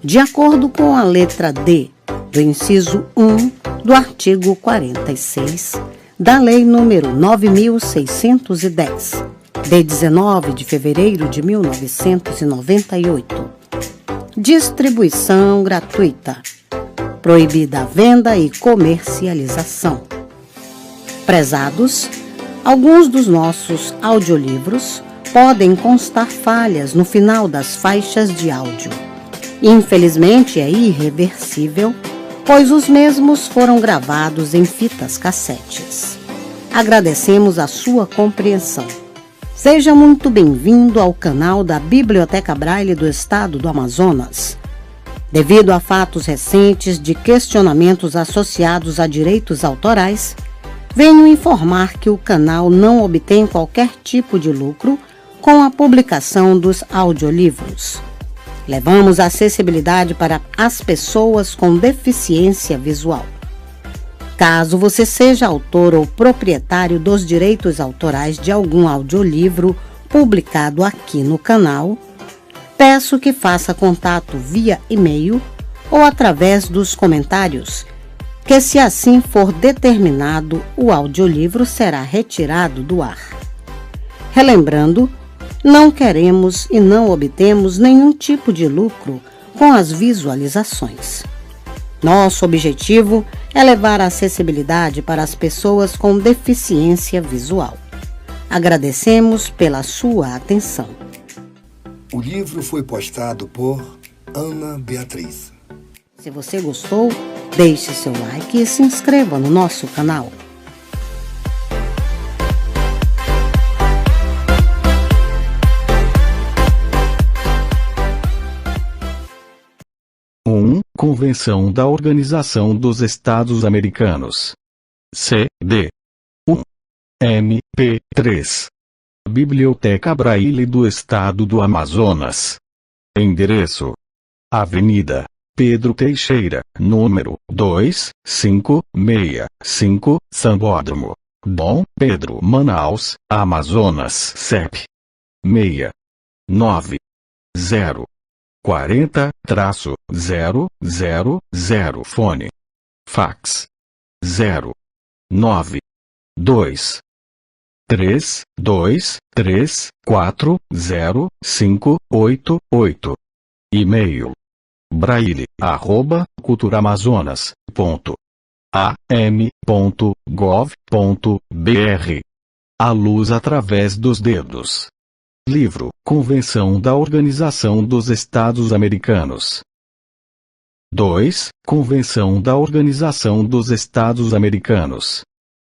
de acordo com a letra D do inciso 1 do artigo 46 da Lei nº 9.610, de 19 de fevereiro de 1998. Distribuição gratuita. Proibida a venda e comercialização. Prezados, alguns dos nossos audiolivros podem constar falhas no final das faixas de áudio. Infelizmente é irreversível, pois os mesmos foram gravados em fitas cassetes. Agradecemos a sua compreensão. Seja muito bem-vindo ao canal da Biblioteca Braille do Estado do Amazonas. Devido a fatos recentes de questionamentos associados a direitos autorais, venho informar que o canal não obtém qualquer tipo de lucro com a publicação dos audiolivros. Levamos a acessibilidade para as pessoas com deficiência visual. Caso você seja autor ou proprietário dos direitos autorais de algum audiolivro publicado aqui no canal, peço que faça contato via e-mail ou através dos comentários, que se assim for determinado, o audiolivro será retirado do ar. Relembrando, não queremos e não obtemos nenhum tipo de lucro com as visualizações. Nosso objetivo é levar a acessibilidade para as pessoas com deficiência visual. Agradecemos pela sua atenção. O livro foi postado por Ana Beatriz. Se você gostou, deixe seu like e se inscreva no nosso canal. Convenção da Organização dos Estados Americanos. CD. 1. MP3. Biblioteca Braille do Estado do Amazonas. Endereço: Avenida Pedro Teixeira, número 2565, Sambódromo, Dom Pedro, Manaus, Amazonas. CEP: 690 40-000. Fone: fax: 09232340588. E-mail: braille@culturamazônas.am.gov.br. A luz através dos dedos. Livro Convenção da Organização dos Estados Americanos. 2. Convenção da Organização dos Estados Americanos.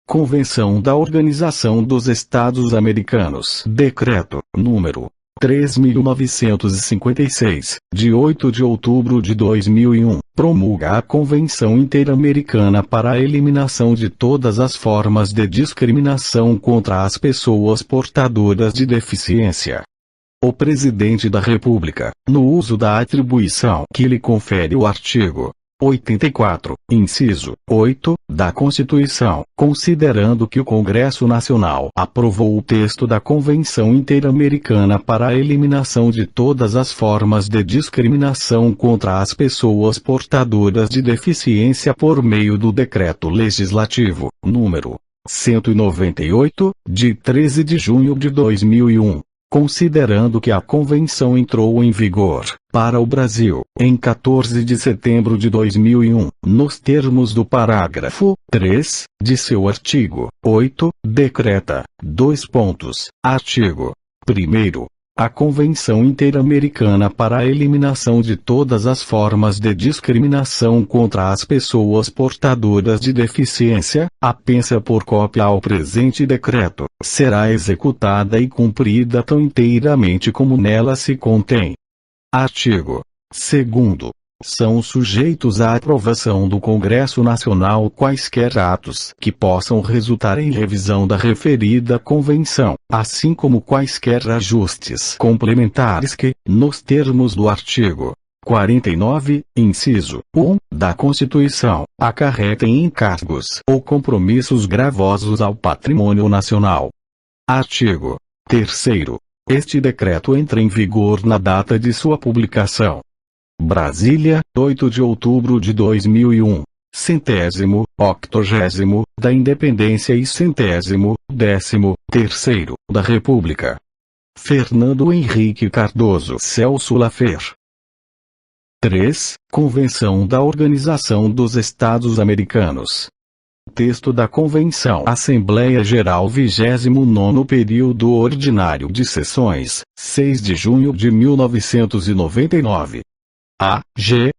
Convenção da Organização dos Estados Americanos. Decreto número 3.956, de 8 de outubro de 2001, promulga a Convenção Interamericana para a Eliminação de todas as formas de discriminação contra as pessoas portadoras de deficiência. O Presidente da República, no uso da atribuição que lhe confere o artigo 84, inciso 8, da Constituição, considerando que o Congresso Nacional aprovou o texto da Convenção Interamericana para a Eliminação de todas as formas de discriminação contra as pessoas portadoras de deficiência por meio do Decreto Legislativo, número 198, de 13 de junho de 2001. Considerando que a Convenção entrou em vigor, para o Brasil, em 14 de setembro de 2001, nos termos do parágrafo 3, de seu artigo 8, decreta: Artigo 1º. A Convenção Interamericana para a Eliminação de todas as formas de discriminação contra as pessoas portadoras de deficiência, apensa por cópia ao presente decreto, será executada e cumprida tão inteiramente como nela se contém. Artigo 2º. São sujeitos à aprovação do Congresso Nacional quaisquer atos que possam resultar em revisão da referida Convenção, assim como quaisquer ajustes complementares que, nos termos do artigo 49, inciso 1, da Constituição, acarretem encargos ou compromissos gravosos ao patrimônio nacional. Artigo 3º. Este decreto entra em vigor na data de sua publicação. Brasília, 8 de outubro de 2001. 180º da Independência e 113º da República. Fernando Henrique Cardoso Celso Lafer. 3. Convenção da Organização dos Estados Americanos. Texto da Convenção. Assembleia Geral 29º Período Ordinário de Sessões, 6 de junho de 1999. A. G.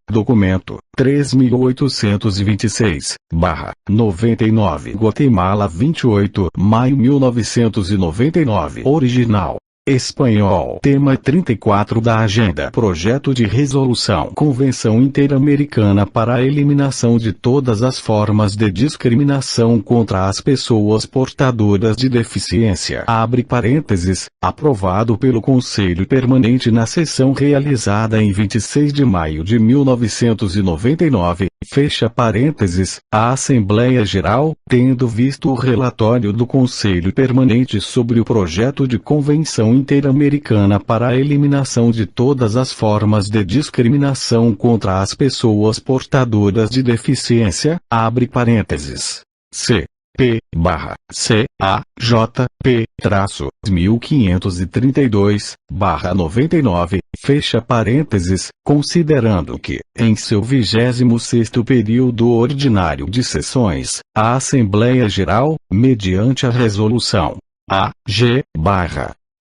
Documento 3826/99. Guatemala, 28 de maio 1999. Original espanhol. Tema 34 da Agenda. Projeto de Resolução. Convenção Interamericana para a Eliminação de todas as formas de discriminação contra as pessoas portadoras de deficiência. Abre parênteses. Aprovado pelo Conselho Permanente na sessão realizada em 26 de maio de 1999. Fecha parênteses. A Assembleia Geral, tendo visto o relatório do Conselho Permanente sobre o projeto de Convenção Interamericana para a Eliminação de todas as formas de discriminação contra as pessoas portadoras de deficiência, abre parênteses. C. P/CAJ-1532/99, fecha parênteses, considerando que, em seu 26º período ordinário de sessões, a Assembleia Geral, mediante a Resolução A.G.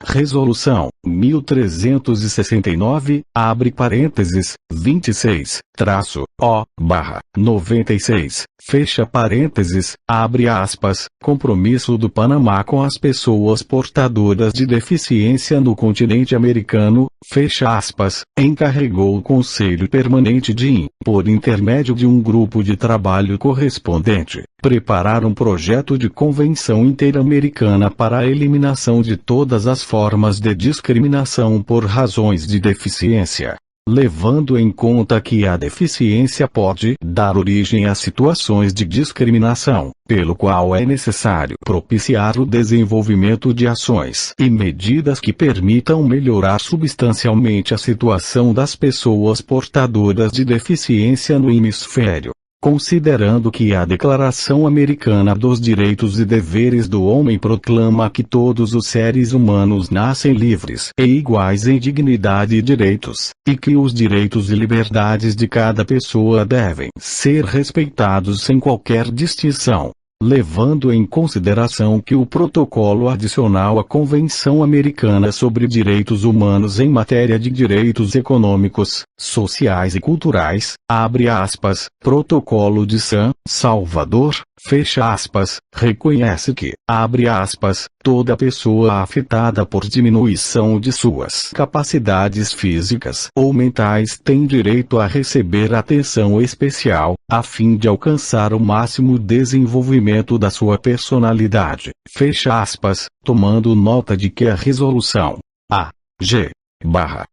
Resolução 1369, abre parênteses, 26-O/96, fecha parênteses, abre aspas, compromisso do Panamá com as pessoas portadoras de deficiência no continente americano, fecha aspas, encarregou o Conselho Permanente de, por intermédio de um grupo de trabalho correspondente, preparar um projeto de Convenção Interamericana para a eliminação de todas as formas de discriminação por razões de deficiência, levando em conta que a deficiência pode dar origem a situações de discriminação, pelo qual é necessário propiciar o desenvolvimento de ações e medidas que permitam melhorar substancialmente a situação das pessoas portadoras de deficiência no hemisfério. Considerando que a Declaração Americana dos Direitos e Deveres do Homem proclama que todos os seres humanos nascem livres e iguais em dignidade e direitos, e que os direitos e liberdades de cada pessoa devem ser respeitados sem qualquer distinção. Levando em consideração que o Protocolo Adicional à Convenção Americana sobre Direitos Humanos em matéria de direitos econômicos, sociais e culturais, abre aspas, Protocolo de San Salvador, fecha aspas, reconhece que, abre aspas, toda pessoa afetada por diminuição de suas capacidades físicas ou mentais tem direito a receber atenção especial, a fim de alcançar o máximo desenvolvimento da sua personalidade, fecha aspas, tomando nota de que a Resolução A.G.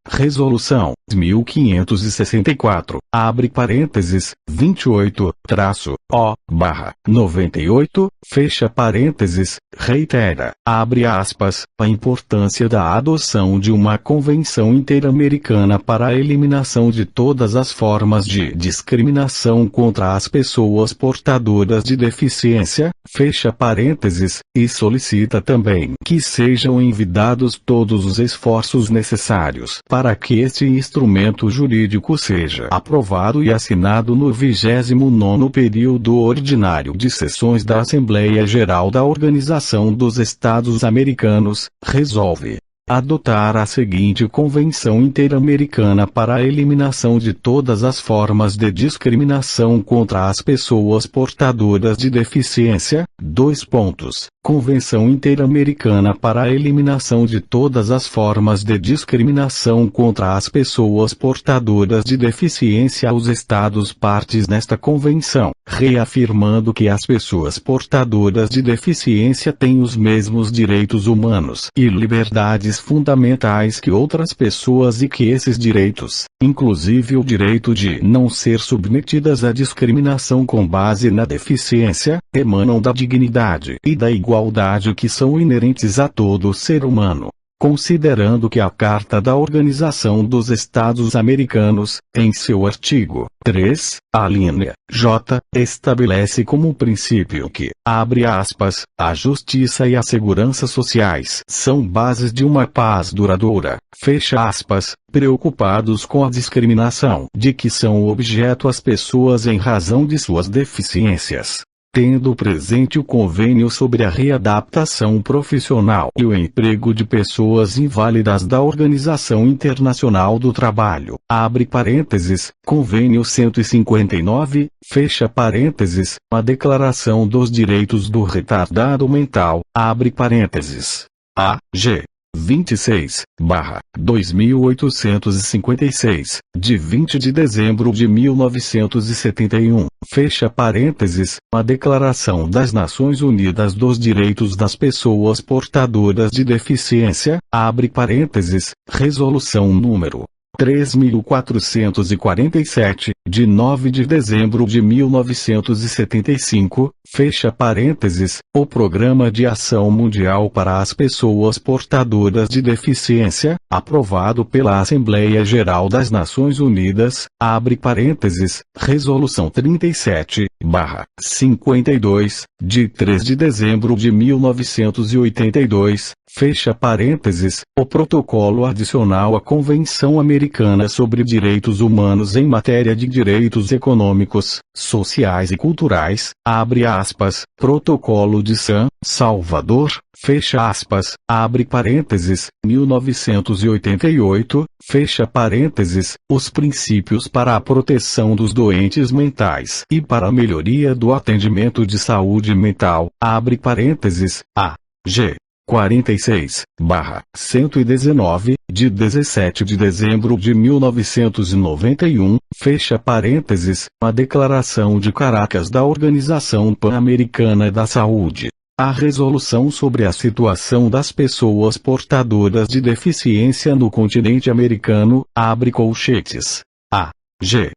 Resolução 1564, abre parênteses, 28-O/98, fecha parênteses, reitera, abre aspas, a importância da adoção de uma Convenção Interamericana para a eliminação de todas as formas de discriminação contra as pessoas portadoras de deficiência, fecha parênteses, e solicita também que sejam envidados todos os esforços necessários para que este instrumento jurídico seja aprovado e assinado no 29º período ordinário de sessões da Assembleia Geral da Organização dos Estados Americanos, resolve adotar a seguinte Convenção Interamericana para a eliminação de todas as formas de discriminação contra as pessoas portadoras de deficiência, : Convenção Interamericana para a eliminação de todas as formas de discriminação contra as pessoas portadoras de deficiência. Os Estados partes nesta convenção, reafirmando que as pessoas portadoras de deficiência têm os mesmos direitos humanos e liberdades fundamentais que outras pessoas e que esses direitos, inclusive o direito de não ser submetidas à discriminação com base na deficiência, emanam da dignidade e da igualdade que são inerentes a todo ser humano. considerando que a Carta da Organização dos Estados Americanos, em seu artigo 3, alínea J, estabelece como princípio que, abre aspas, a justiça e a segurança sociais são bases de uma paz duradoura, fecha aspas, preocupados com a discriminação de que são objeto as pessoas em razão de suas deficiências. Tendo presente o Convênio sobre a Readaptação Profissional e o Emprego de Pessoas Inválidas da Organização Internacional do Trabalho, abre parênteses, Convênio 159, fecha parênteses, a Declaração dos Direitos do Retardado Mental, abre parênteses, A.G. 26/2856, de 20 de dezembro de 1971, fecha parênteses, a Declaração das Nações Unidas dos Direitos das Pessoas Portadoras de Deficiência, abre parênteses, Resolução número 3.447, de 9 de dezembro de 1975, fecha parênteses, o Programa de Ação Mundial para as Pessoas Portadoras de Deficiência, aprovado pela Assembleia Geral das Nações Unidas, abre parênteses, Resolução 37/52, de 3 de dezembro de 1982, fecha parênteses, o Protocolo Adicional à Convenção Americana sobre Direitos Humanos em Matéria de Direitos Econômicos, Sociais e Culturais, abre aspas, Protocolo de San Salvador, fecha aspas, abre parênteses, 1988, fecha parênteses, os princípios para a proteção dos doentes mentais e para a melhoria do atendimento de saúde mental, abre parênteses, A.G. 46/119, de 17 de dezembro de 1991, fecha parênteses, a Declaração de Caracas da Organização Pan-Americana da Saúde. A Resolução sobre a Situação das Pessoas Portadoras de Deficiência no Continente Americano, abre colchetes. A.G.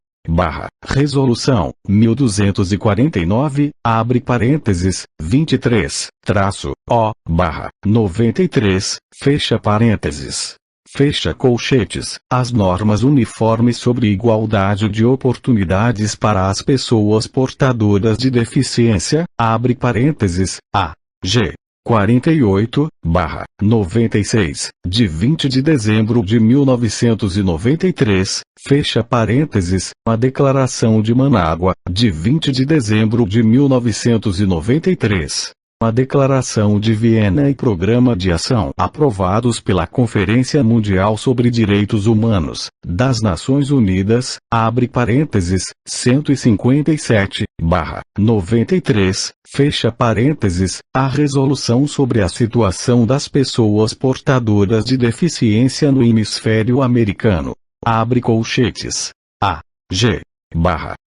Resolução 1249, abre parênteses, 23-O/93, fecha parênteses. Fecha colchetes, as normas uniformes sobre igualdade de oportunidades para as pessoas portadoras de deficiência, abre parênteses, A.G. 48/96, de 20 de dezembro de 1993, fecha parênteses, a Declaração de Manágua, de 20 de dezembro de 1993. A Declaração de Viena e Programa de Ação aprovados pela Conferência Mundial sobre Direitos Humanos, das Nações Unidas, abre parênteses, 157/93, fecha parênteses, a Resolução sobre a Situação das Pessoas Portadoras de Deficiência no Hemisfério Americano, abre colchetes. A.G.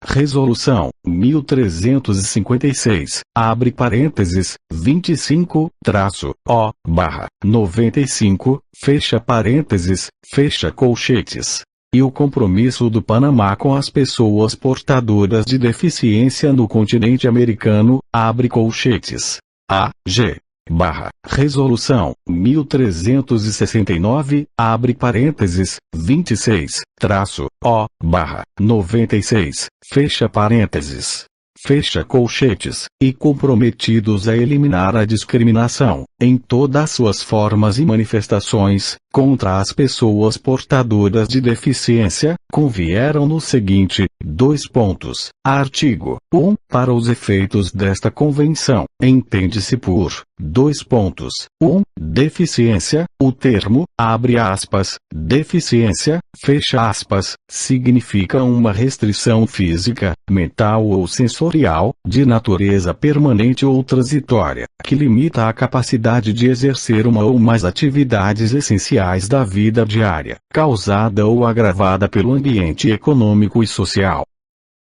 Resolução 1356, abre parênteses, 25-O/95, fecha parênteses, fecha colchetes. E o compromisso do Panamá com as pessoas portadoras de deficiência no continente americano, abre colchetes. A.G. Resolução 1369, abre parênteses, 26-O/96, fecha parênteses. Fecha colchetes, e comprometidos a eliminar a discriminação, em todas suas formas e manifestações, contra as pessoas portadoras de deficiência, convieram no seguinte, 2 pontos. Artigo 1. Para os efeitos desta convenção, entende-se por 2 pontos. 1. Deficiência, o termo, abre aspas, deficiência, fecha aspas, significa uma restrição física, mental ou sensorial, de natureza permanente ou transitória, que limita a capacidade de exercer uma ou mais atividades essenciais da vida diária, causada ou agravada pelo ambiente econômico e social.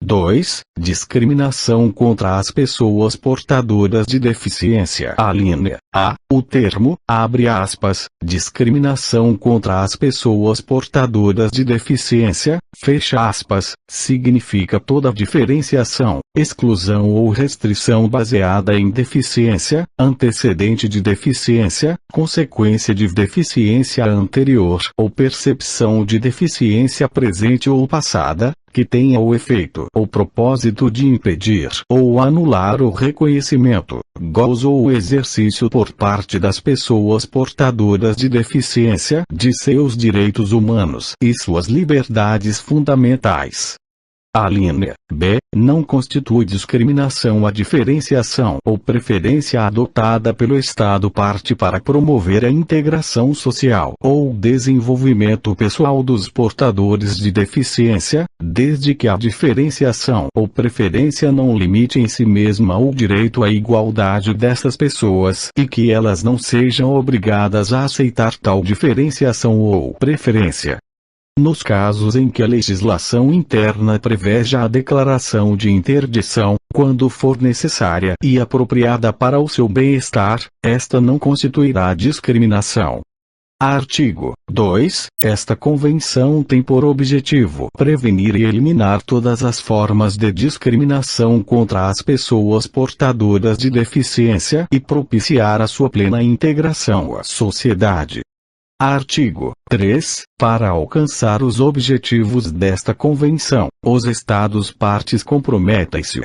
2. Discriminação contra as pessoas portadoras de deficiência. Alínea O termo, abre aspas, discriminação contra as pessoas portadoras de deficiência, fecha aspas, significa toda diferenciação, exclusão ou restrição baseada em deficiência, antecedente de deficiência, consequência de deficiência anterior ou percepção de deficiência presente ou passada, que tenha o efeito ou propósito de impedir ou anular o reconhecimento, gozo ou exercício por parte das pessoas portadoras de deficiência de seus direitos humanos e suas liberdades fundamentais. A linha B não constitui discriminação a diferenciação ou preferência adotada pelo Estado parte para promover a integração social ou desenvolvimento pessoal dos portadores de deficiência, desde que a diferenciação ou preferência não limite em si mesma o direito à igualdade dessas pessoas e que elas não sejam obrigadas a aceitar tal diferenciação ou preferência. Nos casos em que a legislação interna preveja a declaração de interdição, quando for necessária e apropriada para o seu bem-estar, esta não constituirá discriminação. Artigo 2. Esta convenção tem por objetivo prevenir e eliminar todas as formas de discriminação contra as pessoas portadoras de deficiência e propiciar a sua plena integração à sociedade. Artigo 3. Para alcançar os objetivos desta convenção, os Estados partes comprometem-se: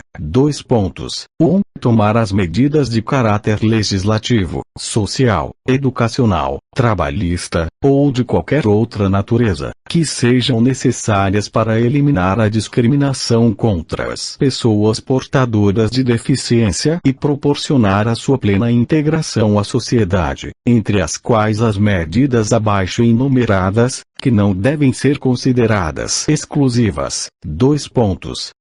1. Tomar as medidas de caráter legislativo, social, educacional, trabalhista, ou de qualquer outra natureza, que sejam necessárias para eliminar a discriminação contra as pessoas portadoras de deficiência e proporcionar a sua plena integração à sociedade, entre as quais as medidas abaixo enumeradas, que não devem ser consideradas exclusivas.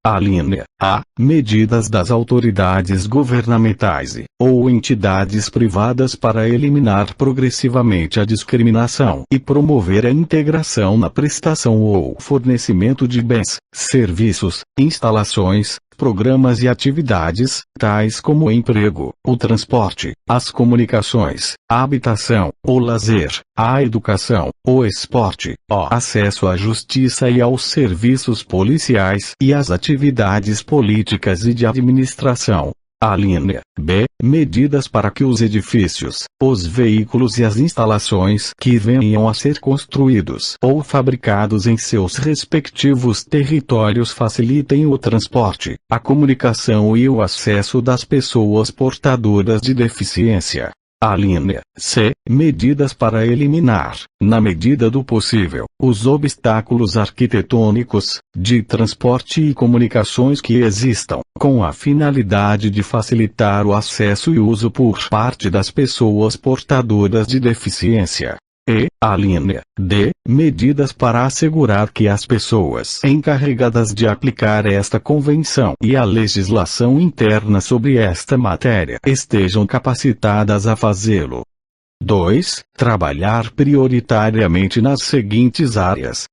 A linha A. Medidas das autoridades governamentais ou entidades privadas para eliminar progressivamente a discriminação e promover a integração na prestação ou fornecimento de bens, serviços, instalações, programas e atividades, tais como o emprego, o transporte, as comunicações, a habitação, o lazer, a educação, o esporte, o acesso à justiça e aos serviços policiais e às atividades políticas e de administração. A linha B. Medidas para que os edifícios, os veículos e as instalações que venham a ser construídos ou fabricados em seus respectivos territórios facilitem o transporte, a comunicação e o acesso das pessoas portadoras de deficiência. A linha C. Medidas para eliminar, na medida do possível, os obstáculos arquitetônicos, de transporte e comunicações que existam, com a finalidade de facilitar o acesso e uso por parte das pessoas portadoras de deficiência. E, a linha D. Medidas para assegurar que as pessoas encarregadas de aplicar esta convenção e a legislação interna sobre esta matéria estejam capacitadas a fazê-lo. 2. Trabalhar prioritariamente nas seguintes áreas.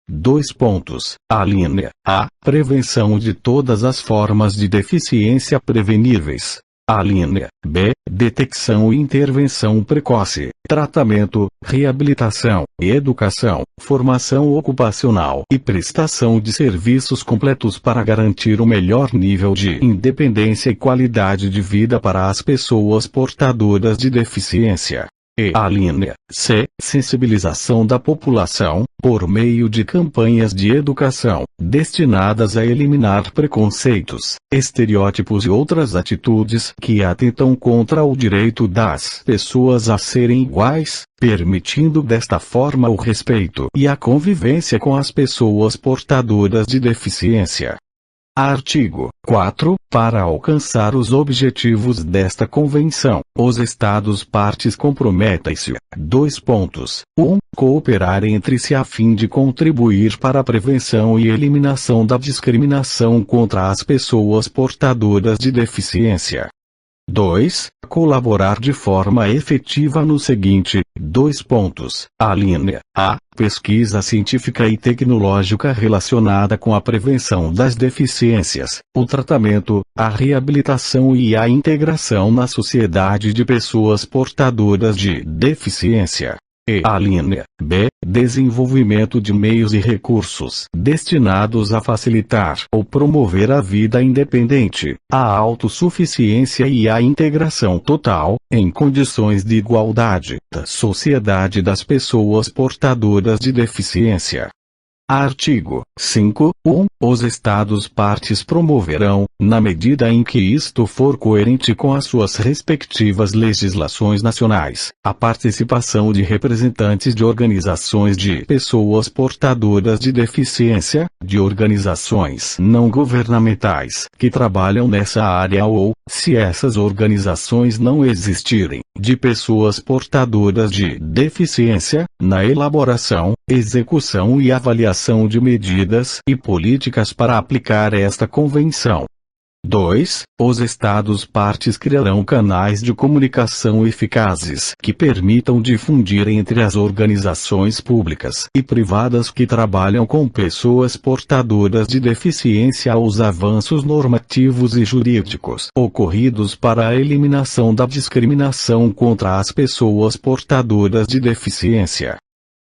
A linha A. Prevenção de todas as formas de deficiência preveníveis. A linha B. Detecção e intervenção precoce, tratamento, reabilitação, educação, formação ocupacional e prestação de serviços completos para garantir o melhor nível de independência e qualidade de vida para as pessoas portadoras de deficiência. E a linha C. Sensibilização da população, por meio de campanhas de educação, destinadas a eliminar preconceitos, estereótipos e outras atitudes que atentam contra o direito das pessoas a serem iguais, permitindo desta forma o respeito e a convivência com as pessoas portadoras de deficiência. Artigo 4. Para alcançar os objetivos desta convenção, os Estados partes comprometem-se: 1. Cooperar entre si a fim de contribuir para a prevenção e eliminação da discriminação contra as pessoas portadoras de deficiência. 2. Colaborar de forma efetiva no seguinte: 2 pontos. Alínea A. Pesquisa científica e tecnológica relacionada com a prevenção das deficiências, o tratamento, a reabilitação e a integração na sociedade de pessoas portadoras de deficiência. E alínea B. Desenvolvimento de meios e recursos destinados a facilitar ou promover a vida independente, a autossuficiência e a integração total, em condições de igualdade, da sociedade das pessoas portadoras de deficiência. Artigo 5.1. Os Estados-partes promoverão, na medida em que isto for coerente com as suas respectivas legislações nacionais, a participação de representantes de organizações de pessoas portadoras de deficiência, de organizações não governamentais que trabalham nessa área ou, se essas organizações não existirem, de pessoas portadoras de deficiência, na elaboração, execução e avaliação de medidas e políticas para aplicar esta convenção. 2. Os Estados-partes criarão canais de comunicação eficazes que permitam difundir entre as organizações públicas e privadas que trabalham com pessoas portadoras de deficiência os avanços normativos e jurídicos ocorridos para a eliminação da discriminação contra as pessoas portadoras de deficiência.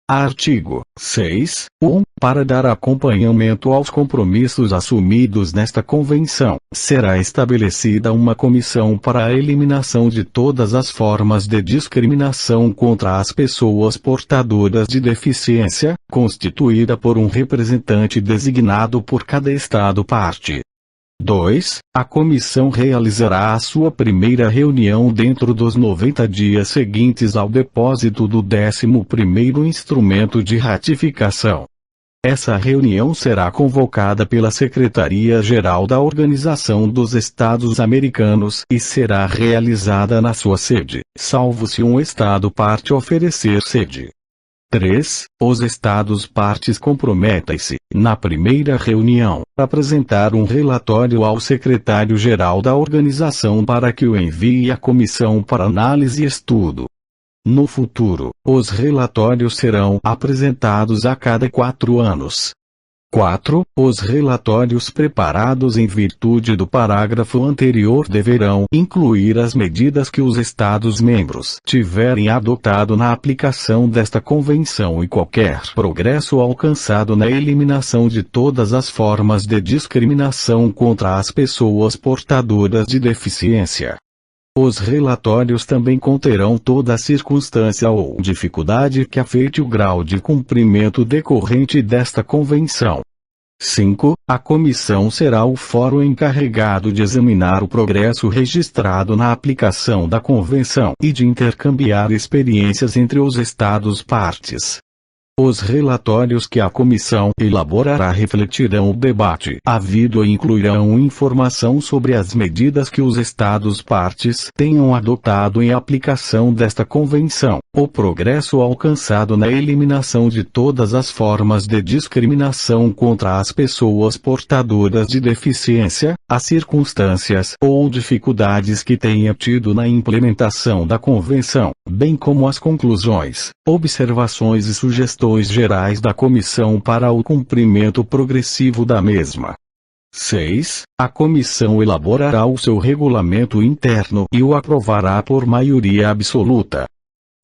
Artigo 6.1. Para dar acompanhamento aos compromissos assumidos nesta convenção, será estabelecida uma comissão para a eliminação de todas as formas de discriminação contra as pessoas portadoras de deficiência, constituída por um representante designado por cada Estado-parte. 2. A comissão realizará a sua primeira reunião dentro dos 90 dias seguintes ao depósito do 11º instrumento de ratificação. Essa reunião será convocada pela Secretaria-Geral da Organização dos Estados Americanos e será realizada na sua sede, salvo se um Estado-parte oferecer sede. 3. Os Estados-partes comprometem-se, na primeira reunião, a apresentar um relatório ao Secretário-Geral da Organização para que o envie à Comissão para análise e estudo. No futuro, os relatórios serão apresentados a cada 4 anos. 4. Os relatórios preparados em virtude do parágrafo anterior deverão incluir as medidas que os Estados-membros tiverem adotado na aplicação desta convenção e qualquer progresso alcançado na eliminação de todas as formas de discriminação contra as pessoas portadoras de deficiência. Os relatórios também conterão toda a circunstância ou dificuldade que afete o grau de cumprimento decorrente desta convenção. 5. A comissão será o fórum encarregado de examinar o progresso registrado na aplicação da convenção e de intercambiar experiências entre os Estados-partes. Os relatórios que a comissão elaborará refletirão o debate havido e incluirão informação sobre as medidas que os Estados-partes tenham adotado em aplicação desta convenção, o progresso alcançado na eliminação de todas as formas de discriminação contra as pessoas portadoras de deficiência, as circunstâncias ou dificuldades que tenha tido na implementação da convenção, bem como as conclusões, observações e sugestões gerais da comissão para o cumprimento progressivo da mesma. 6. A comissão elaborará o seu regulamento interno e o aprovará por maioria absoluta.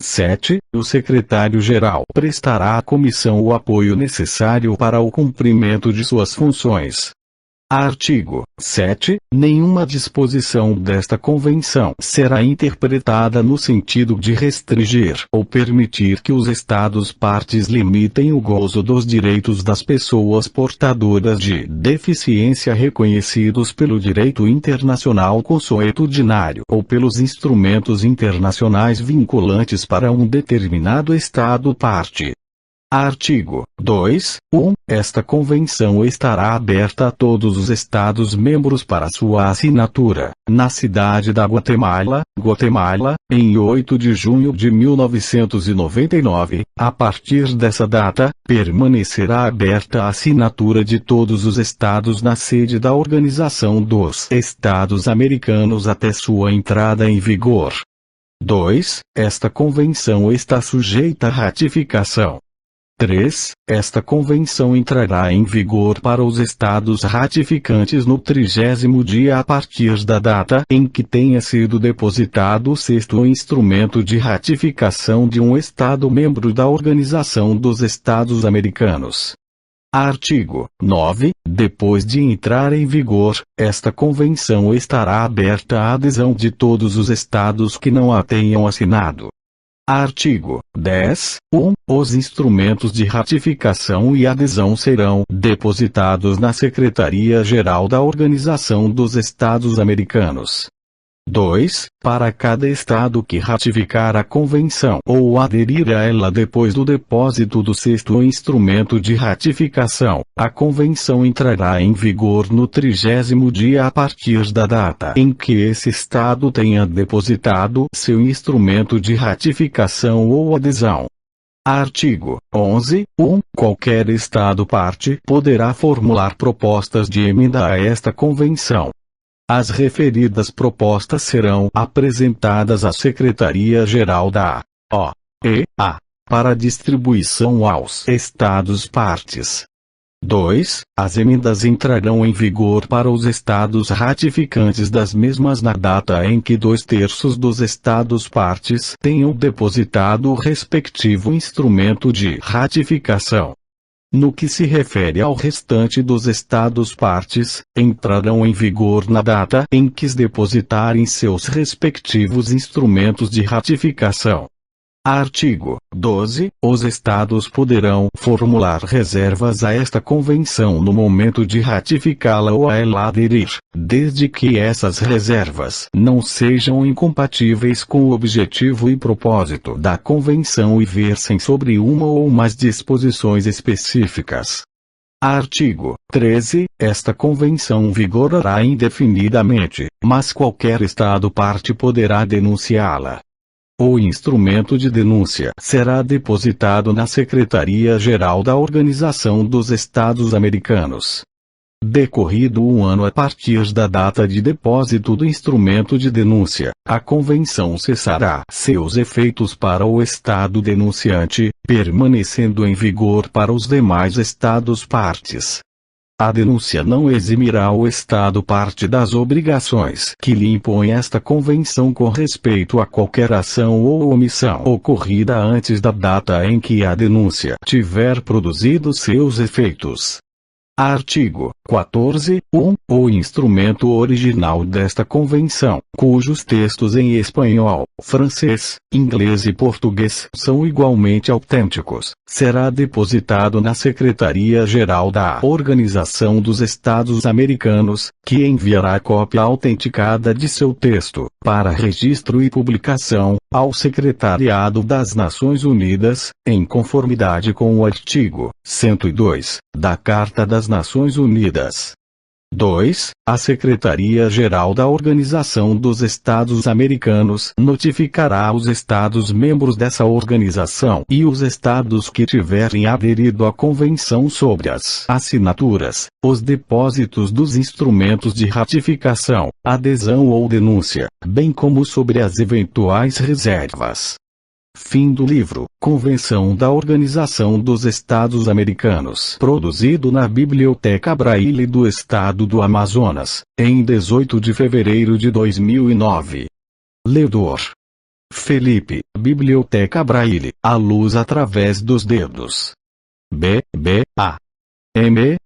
7. O secretário-geral prestará à comissão o apoio necessário para o cumprimento de suas funções. Artigo 7. Nenhuma disposição desta convenção será interpretada no sentido de restringir ou permitir que os Estados-partes limitem o gozo dos direitos das pessoas portadoras de deficiência reconhecidos pelo direito internacional consuetudinário ou pelos instrumentos internacionais vinculantes para um determinado Estado-parte. Artigo 2.1. Esta convenção estará aberta a todos os Estados-membros para sua assinatura, na cidade da Guatemala, em 8 de junho de 1999. A partir dessa data, permanecerá aberta a assinatura de todos os estados na sede da Organização dos Estados Americanos até sua entrada em vigor. 2. Esta convenção está sujeita a ratificação. 3. Esta convenção entrará em vigor para os estados ratificantes no 30º dia a partir da data em que tenha sido depositado o 6º instrumento de ratificação de um Estado-membro da Organização dos Estados Americanos. Artigo 9. Depois de entrar em vigor, esta convenção estará aberta à adesão de todos os estados que não a tenham assinado. Artigo 10.1. Os instrumentos de ratificação e adesão serão depositados na Secretaria-Geral da Organização dos Estados Americanos. 2. Para cada estado que ratificar a convenção ou aderir a ela depois do depósito do 6º instrumento de ratificação, a convenção entrará em vigor no 30º dia a partir da data em que esse estado tenha depositado seu instrumento de ratificação ou adesão. Artigo 11.1. Qualquer estado parte poderá formular propostas de emenda a esta convenção. As referidas propostas serão apresentadas à Secretaria-Geral da OEA para distribuição aos estados partes. 2. As emendas entrarão em vigor para os estados ratificantes das mesmas na data em que 2/3 dos estados partes tenham depositado o respectivo instrumento de ratificação. No que se refere ao restante dos estados partes, entrarão em vigor na data em que depositarem seus respectivos instrumentos de ratificação. Artigo 12. Os estados poderão formular reservas a esta convenção no momento de ratificá-la ou a ela aderir, desde que essas reservas não sejam incompatíveis com o objetivo e propósito da convenção e versem sobre uma ou mais disposições específicas. Artigo 13. Esta convenção vigorará indefinidamente, mas qualquer estado parte poderá denunciá-la. O instrumento de denúncia será depositado na Secretaria-Geral da Organização dos Estados Americanos. Decorrido um ano a partir da data de depósito do instrumento de denúncia, a convenção cessará seus efeitos para o estado denunciante, permanecendo em vigor para os demais estados partes. A denúncia não eximirá o Estado parte das obrigações que lhe impõe esta convenção com respeito a qualquer ação ou omissão ocorrida antes da data em que a denúncia tiver produzido seus efeitos. Artigo 14.1. O instrumento original desta convenção, cujos textos em espanhol, francês, inglês e português são igualmente autênticos, será depositado na Secretaria-Geral da Organização dos Estados Americanos, que enviará cópia autenticada de seu texto, para registro e publicação, ao Secretariado das Nações Unidas, em conformidade com o artigo 102 da Carta das Nações Unidas. 2. A Secretaria-Geral da Organização dos Estados Americanos notificará os Estados-membros dessa organização e os estados que tiverem aderido à Convenção sobre as assinaturas, os depósitos dos instrumentos de ratificação, adesão ou denúncia, bem como sobre as eventuais reservas. Fim do livro Convenção da Organização dos Estados Americanos, produzido na Biblioteca Braille do Estado do Amazonas, em 18 de fevereiro de 2009. Ledor: Felipe, Biblioteca Braille, a luz através dos dedos. B.A. M.